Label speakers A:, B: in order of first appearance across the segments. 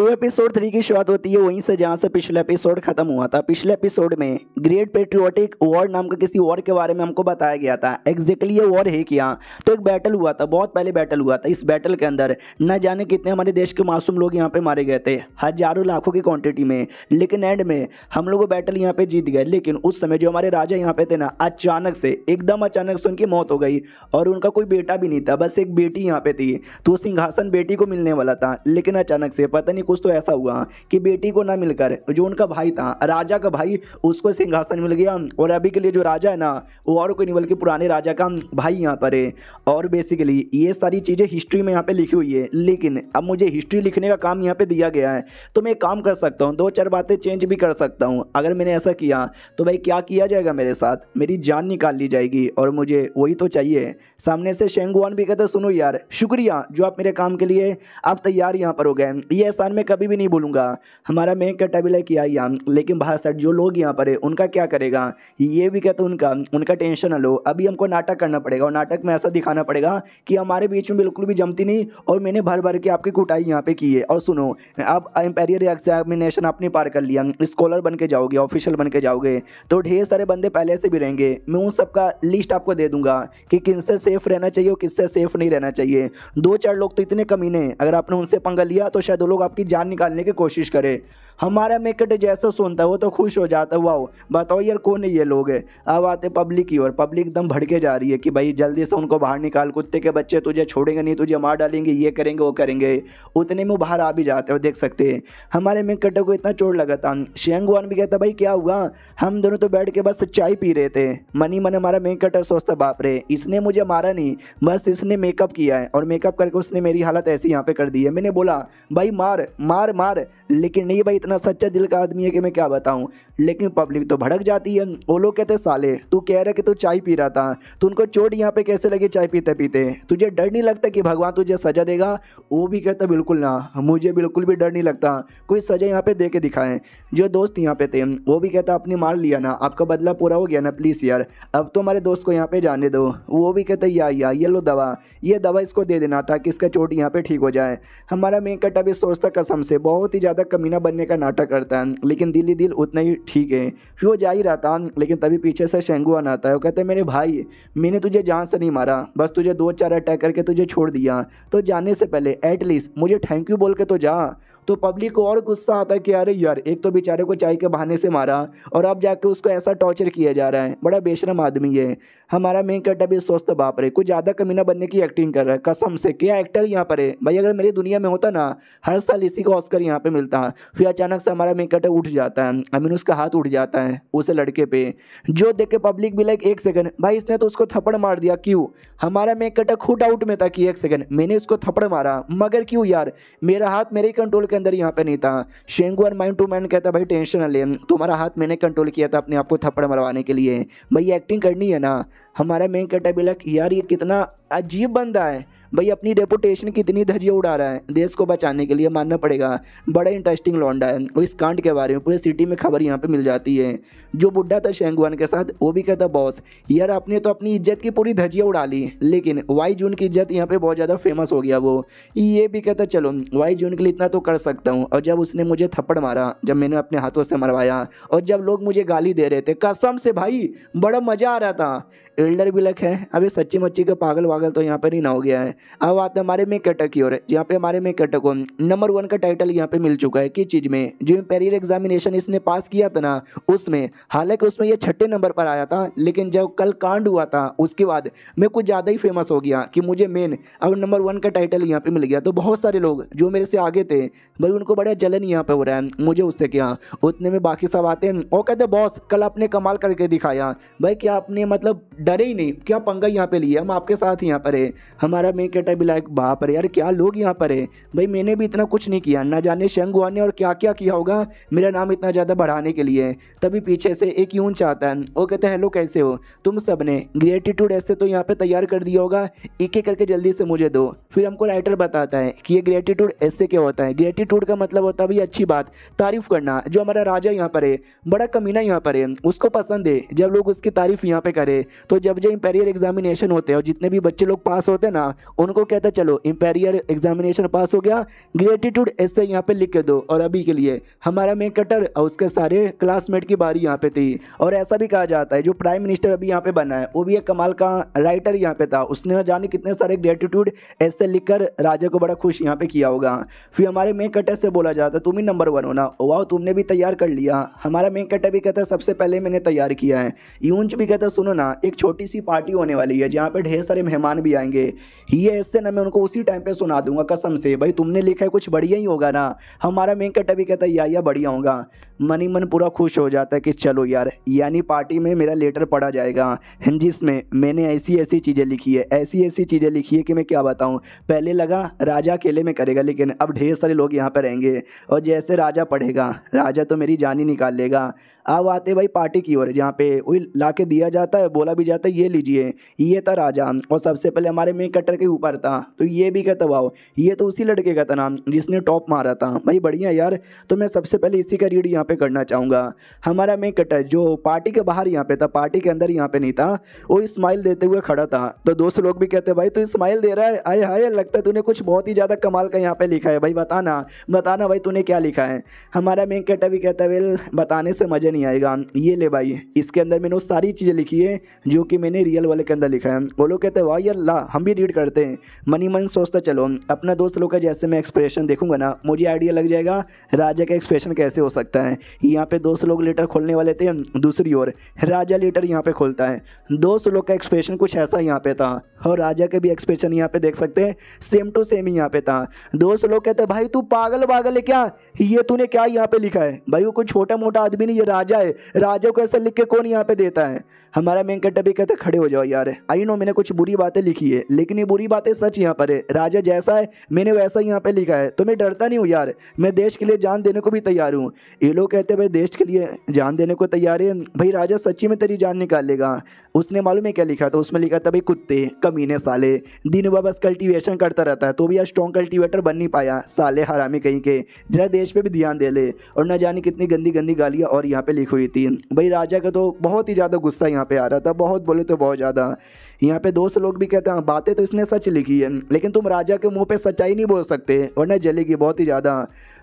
A: तो एपिसोड 3 की शुरुआत होती है वहीं से जहां से पिछला एपिसोड खत्म हुआ था। पिछले एपिसोड में ग्रेट पेट्रियोटिक वॉर नाम का किसी वॉर के बारे में हमको बताया गया था। एग्जैक्टली ये वॉर है क्या? तो एक बैटल हुआ था, बहुत पहले बैटल हुआ था। इस बैटल के अंदर न जाने कितने हमारे देश के मासूम लोग यहाँ पे मारे गए थे, हजारों लाखों की क्वांटिटी में। लेकिन एंड में हम लोग बैटल यहाँ पे जीत गए। लेकिन उस समय जो हमारे राजा यहाँ पे थे ना, अचानक से एकदम अचानक से उनकी मौत हो गई और उनका कोई बेटा भी नहीं था, बस एक बेटी यहाँ पे थी। तो सिंहासन बेटी को मिलने वाला था, लेकिन अचानक से पता नहीं कुछ तो ऐसा हुआ कि बेटी को ना मिलकर जो उनका भाई था, राजा का भाई, उसको सिंहासन मिल गया। और अभी के लिए जो राजा है ना, वो और कोई नहीं बल्कि पुराने राजा का भाई यहाँ पर है। और बेसिकली ये सारी चीज़ें हिस्ट्री में यहाँ पे लिखी हुई है। लेकिन अब मुझे हिस्ट्री लिखने का काम यहाँ पे दिया गया है, तो मैं काम कर सकता हूँ, दो चार बातें चेंज भी कर सकता हूँ। अगर मैंने ऐसा किया तो भाई क्या किया जाएगा मेरे साथ? मेरी जान निकाल ली जाएगी और मुझे वही तो चाहिए। सामने से शेंगुआन भी कहते सुनो यार, शुक्रिया जो आप मेरे काम के लिए आप तैयार यहाँ पर हो गए, ये एहसान मैं कभी भी नहीं भूलूंगा। हमारा मेन कैटेबिला किया ही हम, लेकिन बाहर साइड जो लोग यहाँ पर है उनका क्या करेगा? ये भी कहते उनका टेंशन न लो। अभी हमको नाटक करना पड़ेगा और नाटक में ऐसा दिखाना पड़ेगा कि हमारे बीच में बिल्कुल भी जमती नहीं और मैंने भर भर के आपकी कुटाई यहाँ पे की है। और सुनो, अब इंपीरियल एग्जामिनेशन आपने पार कर लिया, स्कॉलर बन के जाओगे, ऑफिशियल बन के जाओगे, तो ढेर सारे बंदे पहले से भी रहेंगे। मैं उन सबका लिस्ट आपको दे दूंगा कि किससे सेफ रहना चाहिए और किससे सेफ नहीं रहना चाहिए। दो चार लोग तो इतने कमीने, अगर आपने उनसे पंगा लिया तो शायद वो लोग आपकी जान निकालने की कोशिश करे। हमारा मेकट जैसा सुनता है वो तो खुश हो जाता है, वाओ बताओ यार कौन है ये लोग है। अब आते पब्लिक की ओर, पब्लिक एकदम भड़के जा रही है कि भाई जल्दी से उनको बाहर निकाल, कुत्ते के बच्चे तुझे छोड़ेंगे नहीं, तुझे मार डालेंगे, ये करेंगे वो करेंगे। उतने में वो बाहर आ भी जाते हो, देख सकते हैं। हमारे मेकट को इतना चोट लगा था। शेंगवान भी कहता भाई क्या हुआ? हम दोनों तो बैठ के बस चाय पी रहे थे। मनी मन हमारा मेकट सोचता बाप रे, इसने मुझे मारा नहीं, बस इसने मेकअप किया है और मेकअप करके उसने मेरी हालत ऐसी यहाँ पे कर दी है। मैंने बोला भाई मार मार मार, लेकिन नहीं भाई इतना सच्चा दिल का आदमी है कि मैं क्या बताऊं। लेकिन पब्लिक तो भड़क जाती है। वो लोग कहते साले तू कह रहा कि तू चाय पी रहा था, तो उनको चोट यहाँ पे कैसे लगी चाय पीते पीते? तुझे डर नहीं लगता कि भगवान तुझे सजा देगा? वो भी कहता बिल्कुल ना, मुझे बिल्कुल भी डर नहीं लगता, कोई सजा यहाँ पे दे के दिखाएं। जो दोस्त यहाँ पे थे वो भी कहता आपने मार लिया ना, आपका बदला पूरा हो गया ना, प्लीज़ यार अब तो हमारे दोस्त को यहाँ पे जाने दो। वो भी कहता यार ये लो दवा, ये दवा इसको दे देना ताकि इसका चोट यहाँ पे ठीक हो जाए। हमारा मेन कट अभी सोचता कसम से बहुत ही ज़्यादा कमीना बनने का नाटक करता है, लेकिन दिल ही दिल उतना ही ठीक है। फिर वो जा ही रहा था, लेकिन तभी पीछे से शेंगुआन आता है। वो कहते हैं मेरे भाई मैंने तुझे जान से नहीं मारा, बस तुझे दो चार अटैक करके तुझे छोड़ दिया, तो जाने से पहले एटलीस्ट मुझे थैंक यू बोल के तो जा। तो पब्लिक को और गुस्सा आता है कि अरे यार एक तो बेचारे को चाय के बहाने से मारा और अब जाके उसको ऐसा टॉर्चर किया जा रहा है, बड़ा बेशरम आदमी है। हमारा मेन कट अभी स्वस्थ बाप रे, कुछ ज़्यादा कमीना बनने की एक्टिंग कर रहा है, कसम से क्या एक्टर यहाँ पर है भाई। अगर मेरी दुनिया में होता ना, हर साल इसी को ऑस्कर यहाँ पे मिलता। फिर अचानक से हमारा मेन कट उठ जाता है, आई मीन उसका हाथ उठ जाता है उस लड़के पे, जो देख के पब्लिक भी लाइक एक सेकंड भाई इसने तो उसको थप्पड़ मार दिया, क्यों? हमारा मेन कट खुद डाउट में था कि एक सेकंड मैंने इसको थप्पड़ मारा, मगर क्यों यार, मेरा हाथ मेरे कंट्रोल के अंदर यहाँ पे नहीं था। शेंगुआन माइंड टू माइंड कहता भाई टेंशन न ले, तुम्हारा हाथ मैंने कंट्रोल किया था अपने आप को थप्पड़ मरवाने के लिए, भाई एक्टिंग करनी है ना। हमारा मेन कहता बिलक यार ये कितना अजीब बंदा है भाई, अपनी रेपुटेशन कितनी धज्जियां उड़ा रहा है देश को बचाने के लिए, मानना पड़ेगा। बड़ा इंटरेस्टिंग लौंडा है। और इस कांड के बारे में पूरे सिटी में खबर यहाँ पे मिल जाती है। जो बुड्ढा था शेंगुआन के साथ वो भी कहता बॉस यार आपने तो अपनी इज्जत की पूरी धज्जियां उड़ा ली, लेकिन वाई जून की इज्जत यहाँ पे बहुत ज़्यादा फेमस हो गया वो। ये भी कहता चलो वाई जून के लिए इतना तो कर सकता हूँ। और जब उसने मुझे थप्पड़ मारा, जब मैंने अपने हाथों से मरवाया और जब लोग मुझे गाली दे रहे थे, कसम से भाई बड़ा मज़ा आ रहा था। एल्डर भी लक है, अभी सच्ची मच्ची का पागल वागल तो यहाँ पर ही ना हो गया है। अब आते हमारे में कटक की ओर, जहाँ पे हमारे में कटक को नंबर 1 का टाइटल यहाँ पे मिल चुका है। किस चीज़ में? जो इंपीरियल एग्जामिनेशन इसने पास किया था ना उसमें, हालांकि उसमें ये 6ठे नंबर पर आया था, लेकिन जब कल कांड हुआ था उसके बाद मैं कुछ ज़्यादा ही फेमस हो गया कि मुझे मेन अब नंबर 1 का टाइटल यहाँ पे मिल गया। तो बहुत सारे लोग जो मेरे से आगे थे भाई उनको बड़ा जलन यहाँ पे हो रहा है मुझे उससे क्या। उतने में बाकी सब आते हैं और कहते बॉस कल आपने कमाल करके दिखाया भाई, क्या आपने मतलब डरे ही नहीं, क्या पंगा यहाँ पे लिया, हम आपके साथ यहाँ पर है। हमारा मेन कहता भी लाइक बाप रे यार क्या लोग यहाँ पर है भाई, मैंने भी इतना कुछ नहीं किया, ना जाने शेंगुआन ने और क्या क्या किया होगा मेरा नाम इतना ज़्यादा बढ़ाने के लिए। तभी पीछे से एक यून चाहता है, वो कहता है हेलो कैसे हो तुम सब ने, ग्रेटिट्यूड ऐसे तो यहाँ पे तैयार कर दिया होगा, एक एक करके जल्दी से मुझे दो। फिर हमको राइटर बताता है कि ये ग्रेटिट्यूड ऐसे क्या होता है। ग्रेटिट्यूड का मतलब होता है भाई अच्छी बात, तारीफ करना। जो हमारा राजा यहाँ पर है बड़ा कमीना यहाँ पर है, उसको पसंद है जब लोग उसकी तारीफ यहाँ पे करे, तो जब जो इंपेरियल एग्जामिनेशन होते हैं और जितने भी बच्चे लोग पास होते हैं ना, उनको कहता है चलो इंपेरियल एग्जामिनेशन पास हो गया, ग्रेटिट्यूड ऐसे यहाँ पे लिख के दो। और अभी के लिए हमारा मेन कटर और उसके सारे क्लासमेट की बारी यहाँ पे थी। और ऐसा भी कहा जाता है जो प्राइम मिनिस्टर अभी यहाँ पे बना है वो भी एक कमाल का राइटर यहाँ पे था, उसने न जाने कितने सारे ग्रेटिट्यूड ऐसे लिखकर राजा को बड़ा खुश यहाँ पे किया होगा। फिर हमारे मेन कटर से बोला जाता है तुम ही नंबर 1 हो ना, वाह तुमने भी तैयार कर लिया। हमारा मेन कटर भी कहता है सबसे पहले मैंने तैयार किया है। यूंच भी कहता है सुनो ना, एक छोटी सी पार्टी होने वाली है जहाँ पे ढेर सारे मेहमान भी आएंगे, ये ऐसे ना मैं उनको उसी टाइम पे सुना दूंगा कसम से, भाई तुमने लिखा है कुछ बढ़िया ही होगा ना। हमारा मेन कटर भी कहता है या बढ़िया होगा। मन ही मन पूरा खुश हो जाता है कि चलो यार, यानी पार्टी में मेरा लेटर पढ़ा जाएगा जिसमें मैंने ऐसी ऐसी चीज़ें लिखी है, ऐसी ऐसी चीज़ें लिखी है कि मैं क्या बताऊं। पहले लगा राजा अकेले में करेगा, लेकिन अब ढेर सारे लोग यहाँ पर रहेंगे और जैसे राजा पढ़ेगा राजा तो मेरी जान ही निकाल लेगा। अब आते भाई पार्टी की ओर जहाँ पे वही ला के दिया जाता है, बोला भी जाता है ये लीजिए, ये था राजा और सबसे पहले हमारे मेन कटर के ऊपर था। तो ये भी कहता वाह ये तो उसी लड़के का था नाम जिसने टॉप मारा था, भाई बढ़िया यार। तो मैं सबसे पहले इसी का रीड यहाँ पे करना चाहूँगा। हमारा मेन कटर जो पार्टी के बाहर यहाँ पे था, पार्टी के अंदर यहाँ पे नहीं था, वो स्माइल देते हुए खड़ा था। तो दोस्त लोग भी कहते भाई तू स्माइल दे रहा है, आए हाय लगता है तूने कुछ बहुत ही ज़्यादा कमाल का यहाँ पे लिखा है, भाई बताना बताना भाई तूने क्या लिखा है। हमारा मेन कटर भी कहता है वेल बताने से मज़ा नहीं आएगा, ये ले भाई इसके अंदर मैंने वो सारी चीज़ें लिखी है जो कि मैंने रियल वाले के अंदर लिखा है। वो लोग कहते हैं वाह यार ला हम भी रीड करते हैं। मनी मन सोचता चलो अपना दोस्त लोग का जैसे मैं एक्सप्रेशन देखूंगा ना मुझे आइडिया लग जाएगा राजा का एक्सप्रेशन कैसे हो सकता है। यहाँ पे दोस्त लोग लेटर खोलने वाले थे, दूसरी ओर राजा लेटर यहाँ पे खोलता है। दोस्त लोग का एक्सप्रेशन कुछ ऐसा यहाँ पे था और राजा के भी एक्सप्रेशन यहाँ पे देख सकते हैं सेम टू सेम ही यहाँ पे था। दोस्त लोग कहते हैं भाई तू पागल पागल है क्या, ये तूने क्या यहाँ पे लिखा है। भाई वो कोई छोटा मोटा आदमी नहीं, ये राजा है, राजा को ऐसा लिख के कौन यहाँ पे देता है। हमारा मेन कटर भी कहते खड़े हो जाओ यार, आई नो मैंने कुछ बुरी बातें लिखी है लेकिन ये बुरी बातें सच यहाँ पर है, राजा जैसा है मैंने वैसा ही यहाँ पे लिखा है, तो मैं डरता नहीं हूँ यार, मैं देश के लिए जान देने को भी तैयार हूँ। ये लोग कहते हैं भाई देश के लिए जान देने को तैयार है, भाई राजा सच्ची में तेरी जान निकाल लेगा। उसने मालूम है क्या लिखा था, उसमें लिखा था भाई कुत्ते कमीने साले दिन भर बस कल्टीवेशन करता रहता है, तो भी यार स्ट्रॉन्ग कल्टीवेटर बन नहीं पाया, साले हरामी कहीं के, जरा देश पे भी ध्यान दे ले। और न जाने कितनी गंदी गंदी गालियाँ और यहाँ पे लिखी हुई थी। भाई राजा का तो बहुत ही ज़्यादा गुस्सा यहाँ पे आ रहा था, बहुत बोले तो बहुत ज़्यादा। यहाँ पे दोस्त लोग भी कहते हैं बातें तो इसने सच लिखी है लेकिन तुम राजा के मुंह पे सच्चाई नहीं बोल सकते वरना जलेगी बहुत ही ज़्यादा।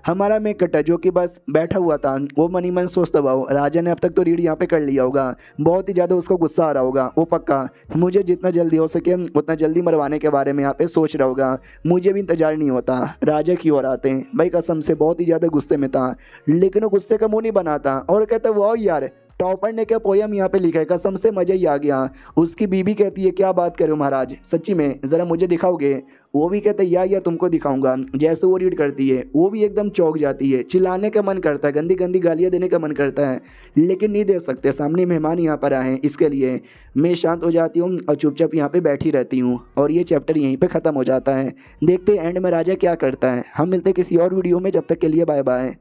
A: हमारा मेन कटर जो कि बस बैठा हुआ था वो मनी मन सोचता हुआ राजा ने अब तक तो रीड यहाँ पे कर लिया होगा, बहुत ही ज़्यादा उसको गुस्सा आ रहा होगा, वो पक्का मुझे जितना जल्दी हो सके उतना जल्दी मरवाने के बारे में यहाँ पे सोच रहा होगा। मुझे भी इंतजार नहीं होता राजा की ओर आते हैं, भाई कसम से बहुत ही ज़्यादा गुस्से में था लेकिन वो गुस्से का मुँह नहीं बनाता और कहता वाह यार टॉपर ने क्या पोयम यहाँ पे लिखा है, कसम से मज़ा ही आ गया। उसकी बीबी कहती है क्या बात करो महाराज सच्ची में ज़रा मुझे दिखाओगे। वो भी कहते हैं या तुमको दिखाऊंगा। जैसे वो रीड करती है वो भी एकदम चौंक जाती है, चिल्लाने का मन करता है, गंदी गंदी गालियाँ देने का मन करता है लेकिन नहीं दे सकते, सामने मेहमान यहाँ पर आए हैं। इसके लिए मैं शांत हो जाती हूँ और चुपचाप यहाँ पे बैठी रहती हूँ और ये चैप्टर यहीं पे ख़त्म हो जाता है। देखते एंड में राजा क्या करता है। हम मिलते किसी और वीडियो में, जब तक के लिए बाय बाय।